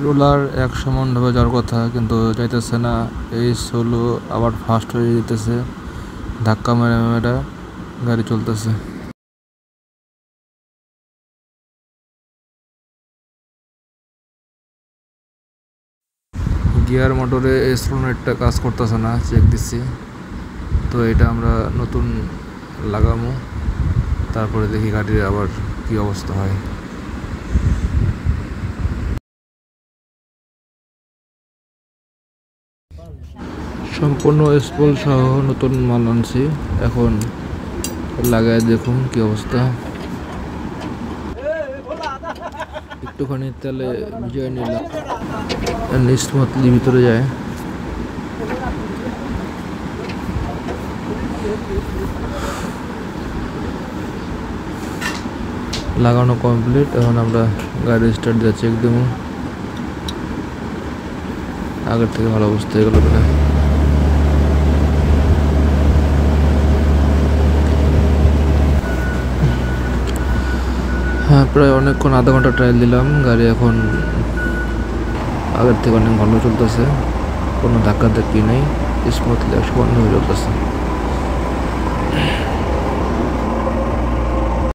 Roller 100 মন যাওয়ার কথা কিন্তু যাইতেছে না। এই সোলো আবার ফাস্ট হয়ে যেতেছে, ধাক্কা মেরে মেরে গাড়ি চলতেছে। গিয়ার মোটরে স্প্রোনেটটা কাজ করতেছে না, চেক দিচ্ছি। তো এটা আমরা নতুন লাগামো, তারপরে দেখি গাড়ির আবার কি অবস্থা হয়। সম্পূর্ণ স্পল সহ নতুন মাল আনছি, এখন লাগায় দেখুন কি অবস্থা। একটুখানি তেলে ভিজিয়ে নিলাম, স্মুথলি ভিতরে যায়। লাগানো কমপ্লিট, এখন আমরা গাড়ি স্টার্ট দিয়ে চেক দেবো আগের থেকে ভালো অবস্থা হয়ে গেল কিনা। হ্যাঁ, প্রায় অনেকক্ষণ, আধা ঘন্টা ট্রায়াল দিলাম। গাড়ি এখন আগের থেকে অনেক ভালো চলতেছে, কোনো ধাক্কা ধাক্কি নেই, স্মুথলি 100 হয়ে চলতেছে।